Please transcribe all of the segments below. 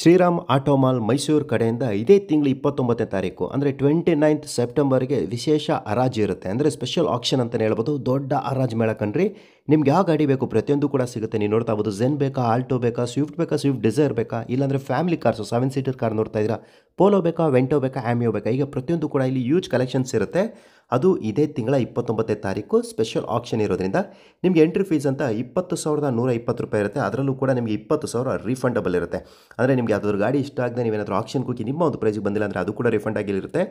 Shriram auto mall Mysuru ಕಡೆಯಿಂದ ಇದೇ ತಿಂಗಳು 29ನೇ ತಾರೀಕು ಅಂದರೆ 29th ಸೆಪ್ಟೆಂಬರ್ಗೆ ವಿಶೇಷ ಹರಾಜು ಇರುತ್ತೆ. ಅಂದರೆ ಸ್ಪೆಷಲ್ ಆಕ್ಷನ್ ಅಂತಲೇ ಹೇಳ್ಬೋದು. ದೊಡ್ಡ ಹರಾಜು ಮೇಳ ಕಣ್ರಿ. ನಿಮ್ಗೆ ಯಾವ ಗಾಡಿ ಬೇಕು ಪ್ರತಿಯೊಂದು ಕೂಡ ಸಿಗುತ್ತೆ. ನೀವು ನೋಡ್ತಾ ಇರ್ಬೋದು, ಝೆನ್ ಬೇಕಾ, ಆಲ್ಟೋ ಬೇಕಾ, ಸ್ವಿಫ್ಟ್ ಡಿಸೈರ್ ಬೇಕಾ, ಇಲ್ಲಾಂದರೆ ಫ್ಯಾಮಿಲಿ ಕಾರ್ಸು 7 ಸೀಟರ್ ಕಾರ್ ನೋಡ್ತಾ ಇದ್ದೀರಾ, ಪೋಲೋ ಬೇಕಾ, ವೆಂಟೋ ಬೇಕಾ, ಆ್ಯಮಿಯೋ ಬೇಕಾ, ಈಗ ಪ್ರತಿಯೊಂದು ಕೂಡ ಇಲ್ಲಿ ಯೂಜ್ ಕಲೆಕ್ಷನ್ಸ್ ಇರುತ್ತೆ. ಅದು ಇದೇ ತಿಂಗಳ 29ನೇ ತಾರೀಕು ಸ್ಪೆಷಲ್ ಆಕ್ಷನ್ ಇರೋದ್ರಿಂದ ನಿಮಗೆ ಎಂಟ್ರಿ ಫೀಸ್ ಅಂತ 20,120 ರೂಪಾಯಿ ಇರುತ್ತೆ. ಅದರಲ್ಲೂ ಕೂಡ ನಿಮಗೆ 20,000 ರೀಫಂಡಬಲ್ ಇರುತ್ತೆ. ಅಂದರೆ ನಿಮಗೆ ಯಾವ್ದಾದ್ರು ಗಾಡಿ ಇಷ್ಟ ಆಗದೆ ನೀವೇನಾದರೂ ಆಕ್ಷನ್ ಹೋಗಿ ನಿಮ್ಮ ಒಂದು ಪ್ರೈಸ್ಗೆ ಬಂದಿಲ್ಲ ಅಂದರೆ ಅದು ಕೂಡ ರಿಫಂಡ್ ಆಗಿರುತ್ತೆ.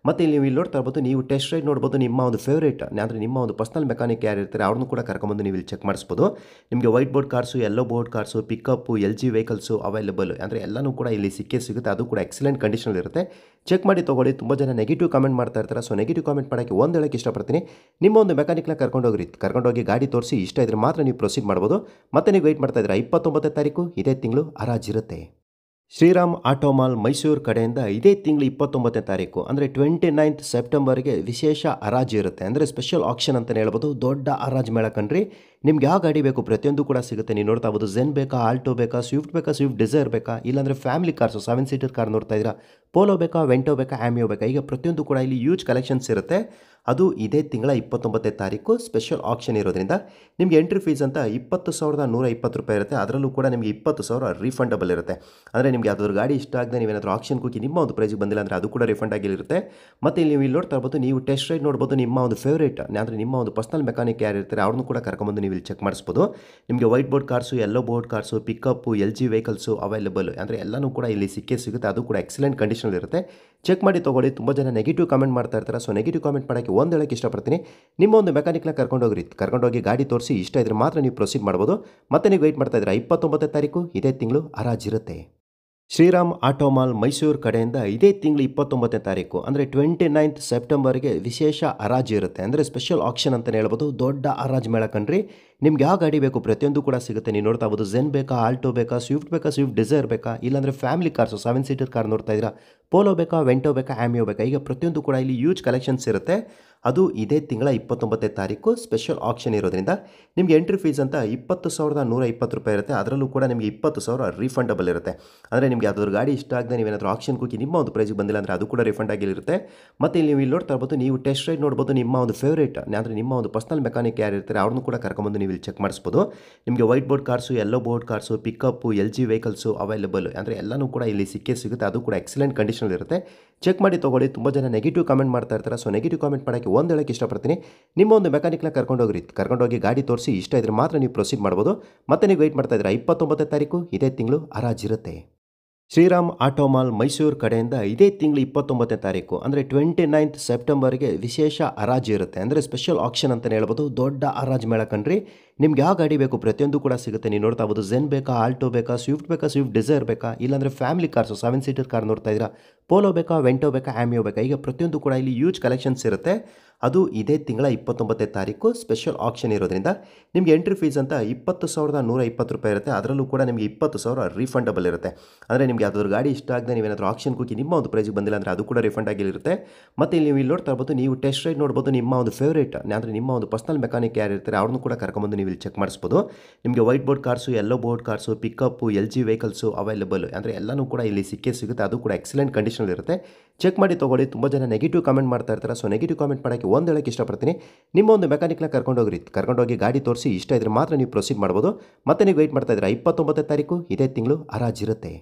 ಮತ್ತು ಇಲ್ಲಿ ನೀವು ಇಲ್ಲಿ ನೋಡ್ತಾ ಇರ್ಬೋದು, ನೀವು ಟೆಸ್ಟ್ ರೈಡ್ ನೋಡ್ಬೋದು. ನಿಮ್ಮ ಒಂದು ಫೇವ್ರೇಟ್ ಅಂದರೆ ನಿಮ್ಮ ಒಂದು ಪರ್ಸನಲ್ ಮೆಕ್ಯಾನಿಕ್ ಯಾರು ಇರ್ತಾರೆ ಅವ್ರನ್ನೂ ಕೂಡ ಕರ್ಕೊಂಬಂದು ನೀವು ಇಲ್ಲಿ ಚೆಕ್ ಮಾಡಿಸ್ಬೋದು. ನಿಮಗೆ white board cars, yellow board cars, pickup, LG vehicles available ಅಂದರೆ ಎಲ್ಲನೂ ಕೂಡ ಇಲ್ಲಿ ಸಿಗುತ್ತೆ. ಅದು ಕೂಡ ಎಕ್ಸಲೆಂಟ್ ಕಂಡೀಷನಲ್ಲಿ ಇರುತ್ತೆ. ಚೆಕ್ ಮಾಡಿ ತೊಗೊಳ್ಳಿ. ತುಂಬ ಜನ ನೆಗೆಟಿವ್ ಕಾಮೆಂಟ್ ಮಾಡ್ತಾ ಇರ್ತಾರೆ. ಸೊ ನೆಗೆಟಿವ್ ಕಾಮೆಂಟ್ ಮಾಡೋಕ್ಕೆ ಒಂದು ಹೇಳಕ್ಕೆ ಇಷ್ಟಪಡ್ತೀನಿ, ನಿಮ್ಮ ಒಂದು ಮೆಕ್ಯಾನಿಕ್ನ ಕರ್ಕೊಂಡೋಗಿ ಗಾಡಿ ತೋರಿಸಿ ಇಷ್ಟ ಇದ್ರೆ ಮಾತ್ರ ನೀವು ಪ್ರೊಸೀಡ್ ಮಾಡ್ಬೋದು. ಮತ್ತೆ ನೀವು ವೆಯ್ಟ್ ಮಾಡ್ತಾ ಇದ್ದೀರಾ 29ನೇ ತಾರೀಕು ಇದೇ ತಿಂಗಳು ಹರಾಜಿರುತ್ತೆ. ಶ್ರೀರಾಮ್ ಆಟೋ ಮಾಲ್ ಮೈಸೂರು ಕಡೆಯಿಂದ ಇದೇ ತಿಂಗಳು 29ನೇ ತಾರೀಕು ಅಂದರೆ 29th ಸೆಪ್ಟೆಂಬರ್ಗೆ ವಿಶೇಷ ಹರಾಜು ಇರುತ್ತೆ. ಅಂದರೆ ಸ್ಪೆಷಲ್ ಆಕ್ಷನ್ ಅಂತಲೇ ಹೇಳ್ಬೋದು. ದೊಡ್ಡ ಹರಾಜು ಮೇಳ ಕಣ್ರಿ. ನಿಮ್ಗೆ ಯಾವ ಗಾಡಿ ಬೇಕು ಪ್ರತಿಯೊಂದು ಕೂಡ ಸಿಗುತ್ತೆ. ನೀವು ನೋಡ್ತಾ ಇರ್ಬೋದು, ಝೆನ್ ಬೇಕಾ, ಆಲ್ಟೋ ಬೇಕಾ, ಸ್ವಿಫ್ಟ್ ಡಿಸೈರ್ ಬೇಕಾ, ಇಲ್ಲಾಂದರೆ ಫ್ಯಾಮಿಲಿ ಕಾರ್ಸು 7 ಸೀಟರ್ ಕಾರ್ ನೋಡ್ತಾ ಇದ್ದೀರಾ, ಪೋಲೋ ಬೇಕಾ, ವೆಂಟೋ ಬೇಕಾ, ಆ್ಯಮಿಯೋ ಬೇಕಾ, ಈಗ ಪ್ರತಿಯೊಂದು ಕೂಡ ಇಲ್ಲಿ ಯೂಜ್ ಕಲೆಕ್ಷನ್ಸ್ ಇರುತ್ತೆ. ಅದು ಇದೇ ತಿಂಗಳ 29ನೇ ತಾರೀಕು ಸ್ಪೆಷಲ್ ಆಕ್ಷನ್ ಇರೋದ್ರಿಂದ ನಿಮಗೆ ಎಂಟ್ರಿ ಫೀಸ್ ಅಂತ 20,120 ರೂಪಾಯಿ ಇರುತ್ತೆ. ಅದರಲ್ಲೂ ಕೂಡ ನಿಮಗೆ 20,000 ರೀಫಂಡಬಲ್ ಇರುತ್ತೆ. ಅಂದರೆ ನಿಮಗೆ ಯಾವ್ದಾದ್ರು ಗಾಡಿ ಇಷ್ಟ ಆಗದೆ ನೀವೇನಾದರೂ ಆಕ್ಷನ್ ಹೋಗಿ ನಿಮ್ಮ ಒಂದು ಪ್ರೈಸ್ಗೆ ಬಂದಿಲ್ಲ ಅಂದರೆ ಅದು ಕೂಡ ರಿಫಂಡ್ ಆಗಿರುತ್ತೆ. ಮತ್ತು ಇಲ್ಲಿ ನೀವು ಇಲ್ಲಿ ನೋಡ್ತಾ ಇರ್ಬೋದು, ನೀವು ಟೆಸ್ಟ್ ರೈಡ್ ನೋಡ್ಬೋದು. ನಿಮ್ಮ ಒಂದು ಫೇವ್ರೇಟ್ ಅಂದರೆ ನಿಮ್ಮ ಒಂದು ಪರ್ಸನಲ್ ಮೆಕ್ಯಾನಿಕ್ ಯಾರು ಇರ್ತಾರೆ ಅವ್ರನ್ನೂ ಕೂಡ ಕರ್ಕೊಂಬಂದು ನೀವು ಇಲ್ಲಿ ಚೆಕ್ ಮಾಡಿಸ್ಬೋದು. ನಿಮಗೆ white board cars, yellow board cars, pickup, LG vehicles available ಅಂದರೆ ಎಲ್ಲನೂ ಕೂಡ ಇಲ್ಲಿ ಸಿಗುತ್ತೆ. ಅದು ಕೂಡ ಎಕ್ಸಲೆಂಟ್ ಕಂಡೀಷನಲ್ಲಿ ಇರುತ್ತೆ. ಚೆಕ್ ಮಾಡಿ ತೊಗೊಳ್ಳಿ. ತುಂಬ ಜನ ನೆಗೆಟಿವ್ ಕಾಮೆಂಟ್ ಮಾಡ್ತಾ ಇರ್ತಾರೆ. ಸೊ ನೆಗೆಟಿವ್ ಕಾಮೆಂಟ್ ಮಾಡೋಕ್ಕೆ ಒಂದು ಹೇಳಕ್ಕೆ ಇಷ್ಟಪಡ್ತೀನಿ, ನಿಮ್ಮ ಒಂದು ಮೆಕ್ಯಾನಿಕ್ನ ಕರ್ಕೊಂಡೋಗಿ ಗಾಡಿ ತೋರಿಸಿ ಇಷ್ಟ ಇದ್ರೆ ಮಾತ್ರ ನೀವು ಪ್ರೊಸೀಡ್ ಮಾಡ್ಬೋದು. ಮತ್ತೆ ನೀವು ವೆಯ್ಟ್ ಮಾಡ್ತಾ ಇದ್ದೀರಾ 29ನೇ ತಾರೀಕು ಇದೇ ತಿಂಗಳು ಹರಾಜಿರುತ್ತೆ. ಶ್ರೀರಾಮ್ ಆಟೋ ಮಾಲ್ ಮೈಸೂರು ಕಡೆಯಿಂದ ಇದೇ ತಿಂಗಳು 29ನೇ ತಾರೀಕು ಅಂದರೆ 29th ಸೆಪ್ಟೆಂಬರ್ಗೆ ವಿಶೇಷ ಹರಾಜು ಇರುತ್ತೆ. ಅಂದರೆ ಸ್ಪೆಷಲ್ ಆಕ್ಷನ್ ಅಂತಲೇ ಹೇಳ್ಬೋದು. ದೊಡ್ಡ ಹರಾಜು ಮೇಳ ಕಣ್ರಿ. ನಿಮ್ಗೆ ಯಾವ ಗಾಡಿ ಬೇಕು ಪ್ರತಿಯೊಂದು ಕೂಡ ಸಿಗುತ್ತೆ. ನೀವು ನೋಡ್ತಾ ಇರ್ಬೋದು, ಝೆನ್ ಬೇಕಾ, ಆಲ್ಟೋ ಬೇಕಾ, ಸ್ವಿಫ್ಟ್ ಡಿಸೈರ್ ಬೇಕಾ, ಇಲ್ಲಾಂದರೆ ಫ್ಯಾಮಿಲಿ ಕಾರ್ಸು 7 ಸೀಟರ್ ಕಾರ್ ನೋಡ್ತಾ ಇದ್ದೀರಾ, ಪೋಲೋ ಬೇಕಾ, ವೆಂಟೋ ಬೇಕಾ, ಆ್ಯಮಿಯೋ ಬೇಕಾ, ಈಗ ಪ್ರತಿಯೊಂದು ಕೂಡ ಇಲ್ಲಿ ಯೂಜ್ ಕಲೆಕ್ಷನ್ಸ್ ಇರುತ್ತೆ. ಅದು ಇದೇ ತಿಂಗಳ 29ನೇ ತಾರೀಕು ಸ್ಪೆಷಲ್ ಆಕ್ಷನ್ ಇರೋದ್ರಿಂದ ನಿಮಗೆ ಎಂಟ್ರಿ ಫೀಸ್ ಅಂತ 20,120 ರೂಪಾಯಿ ಇರುತ್ತೆ. ಅದರಲ್ಲೂ ಕೂಡ ನಿಮಗೆ 20,000 ರೀಫಂಡಬಲ್ ಇರುತ್ತೆ. ಅಂದರೆ ನಿಮಗೆ ಯಾವ್ದಾದ್ರು ಗಾಡಿ ಇಷ್ಟ ಆಗದೆ ನೀವೇನಾದರೂ ಆಕ್ಷನ್ ಹೋಗಿ ನಿಮ್ಮ ಒಂದು ಪ್ರೈಸ್ಗೆ ಬಂದಿಲ್ಲ ಅಂದರೆ ಅದು ಕೂಡ ರಿಫಂಡ್ ಆಗಿರುತ್ತೆ. ಮತ್ತು ಇಲ್ಲಿ ನೀವು ಇಲ್ಲಿ ನೋಡ್ತಾ ಇರ್ಬೋದು, ನೀವು ಟೆಸ್ಟ್ ರೈಡ್ ನೋಡ್ಬೋದು. ನಿಮ್ಮ ಒಂದು ಫೇವ್ರೇಟ್ ಅಂದರೆ ನಿಮ್ಮ ಒಂದು ಪರ್ಸನಲ್ ಮೆಕ್ಯಾನಿಕ್ ಯಾರು ಇರ್ತಾರೆ ಅವ್ರನ್ನೂ ಕೂಡ ಕರ್ಕೊಂಬಂದು ನೀವು ಇಲ್ಲಿ ಚೆಕ್ ಮಾಡಿಸ್ಬೋದು. ನಿಮಗೆ white board cars, yellow board cars, pickup, LG vehicles available ಅಂದರೆ ಎಲ್ಲನೂ ಕೂಡ ಇಲ್ಲಿ ಸಿಗುತ್ತೆ. ಅದು ಕೂಡ ಎಕ್ಸಲೆಂಟ್ ಕಂಡೀಷನಲ್ಲಿ ಇರುತ್ತೆ. ಚೆಕ್ ಮಾಡಿ ತೊಗೊಳ್ಳಿ. ತುಂಬ ಜನ ನೆಗೆಟಿವ್ ಕಾಮೆಂಟ್ ಮಾಡ್ತಾ ಇರ್ತಾರೆ. ಸೊ ನೆಗೆಟಿವ್ ಕಾಮೆಂಟ್ ಮಾಡೋಕ್ಕೆ ಒಂದು ಹೇಳಕ್ಕೆ ಇಷ್ಟಪಡ್ತೀನಿ, ನಿಮ್ಮ ಒಂದು ಮೆಕ್ಯಾನಿಕ್ನ ಕರ್ಕೊಂಡೋಗಿ ಗಾಡಿ ತೋರಿಸಿ ಇಷ್ಟ ಇದ್ರೆ ಮಾತ್ರ ನೀವು ಪ್ರೊಸೀಡ್ ಮಾಡ್ಬೋದು. ಮತ್ತೆ ನೀವು ವೆಯ್ಟ್ ಮಾಡ್ತಾ ಇದ್ದೀರಾ 29ನೇ ತಾರೀಕು ಇದೇ ತಿಂಗಳು ಹರಾಜಿರುತ್ತೆ. ಶ್ರೀರಾಮ್ ಆಟೋ ಮಾಲ್ ಮೈಸೂರು ಕಡೆಯಿಂದ ಇದೇ ತಿಂಗಳು 29ನೇ ತಾರೀಕು ಅಂದರೆ 29th ಸೆಪ್ಟೆಂಬರ್ಗೆ ವಿಶೇಷ ಹರಾಜು ಇರುತ್ತೆ. ಅಂದರೆ ಸ್ಪೆಷಲ್ ಆಕ್ಷನ್ ಅಂತಲೇ ಹೇಳ್ಬೋದು. ದೊಡ್ಡ ಹರಾಜು ಮೇಳ ಕಣ್ರಿ. ನಿಮ್ಗೆ ಯಾವ ಗಾಡಿ ಬೇಕು ಪ್ರತಿಯೊಂದು ಕೂಡ ಸಿಗುತ್ತೆ. ನೀವು ನೋಡ್ತಾ ಇರ್ಬೋದು, ಝೆನ್ ಬೇಕಾ, ಆಲ್ಟೋ ಬೇಕಾ, ಸ್ವಿಫ್ಟ್ ಡಿಸೈರ್ ಬೇಕಾ, ಇಲ್ಲಾಂದರೆ ಫ್ಯಾಮಿಲಿ ಕಾರ್ಸು 7 ಸೀಟರ್ ಕಾರ್ ನೋಡ್ತಾ ಇದ್ದೀರಾ, ಪೋಲೋ ಬೇಕಾ, ವೆಂಟೋ ಬೇಕಾ, ಆ್ಯಮಿಯೋ ಬೇಕಾ, ಈಗ ಪ್ರತಿಯೊಂದು ಕೂಡ ಇಲ್ಲಿ ಯೂಜ್ ಕಲೆಕ್ಷನ್ಸ್ ಇರುತ್ತೆ. ಅದು ಇದೇ ತಿಂಗಳ 29ನೇ ತಾರೀಕು ಸ್ಪೆಷಲ್ ಆಕ್ಷನ್ ಇರೋದ್ರಿಂದ ನಿಮಗೆ ಎಂಟ್ರಿ ಫೀಸ್ ಅಂತ 20,120 ರೂಪಾಯಿ ಇರುತ್ತೆ. ಅದರಲ್ಲೂ ಕೂಡ ನಿಮಗೆ 20,000 ರೀಫಂಡಬಲ್ ಇರುತ್ತೆ. ಅಂದರೆ ನಿಮಗೆ ಯಾವ್ದಾದ್ರು ಗಾಡಿ ಇಷ್ಟ ಆಗದೆ ನೀವೇನಾದರೂ ಆಕ್ಷನ್ ಹೋಗಿ ನಿಮ್ಮ ಒಂದು ಪ್ರೈಸ್ಗೆ ಬಂದಿಲ್ಲ ಅಂದರೆ ಅದು ಕೂಡ ರಿಫಂಡ್ ಆಗಿರುತ್ತೆ. ಮತ್ತು ಇಲ್ಲಿ ನೀವು ಇಲ್ಲಿ ನೋಡ್ತಾ ಇರ್ಬೋದು, ನೀವು ಟೆಸ್ಟ್ ರೈಡ್ ನೋಡ್ಬೋದು. ನಿಮ್ಮ ಒಂದು ಫೇವ್ರೇಟ್ ಅಂದರೆ ನಿಮ್ಮ ಒಂದು ಪರ್ಸನಲ್ ಮೆಕ್ಯಾನಿಕ್ ಯಾರು ಇರ್ತಾರೆ ಅವ್ರನ್ನೂ ಕೂಡ ಕರ್ಕೊಂಬಂದು ನೀವು ಇಲ್ಲಿ ಚೆಕ್ ಮಾಡಿಸ್ಬೋದು. ನಿಮಗೆ white board cars, yellow board cars, pickup, LG vehicles available ಅಂದರೆ ಎಲ್ಲನೂ ಕೂಡ ಇಲ್ಲಿ ಸಿಗುತ್ತೆ. ಅದು ಕೂಡ ಎಕ್ಸಲೆಂಟ್ ಕಂಡೀಷನಲ್ಲಿ ಇರುತ್ತೆ. ಚೆಕ್ ಮಾಡಿ ತೊಗೊಳ್ಳಿ. ತುಂಬ ಜನ ನೆಗೆಟಿವ್ ಕಾಮೆಂಟ್ ಮಾಡ್ತಾ ಇರ್ತಾರೆ. ಸೊ ನೆಗೆಟಿವ್ ಕಾಮೆಂಟ್ ಮಾಡೋಕ್ಕೆ ಒಂದು ಹೇಳಕ್ಕೆ ಇಷ್ಟಪಡ್ತೀನಿ, ನಿಮ್ಮ ಒಂದು ಮೆಕ್ಯಾನಿಕ್ನ ಕರ್ಕೊಂಡೋಗಿ ಗಾಡಿ ತೋರಿಸಿ ಇಷ್ಟ ಇದ್ರೆ ಮಾತ್ರ ನೀವು ಪ್ರೊಸೀಡ್ ಮಾಡ್ಬೋದು. ಮತ್ತೆ ನೀವು ವೆಯ್ಟ್ ಮಾಡ್ತಾ ಇದ್ದೀರಾ 29ನೇ ತಾರೀಕು ಇದೇ ತಿಂಗಳು ಹರಾಜಿರುತ್ತೆ.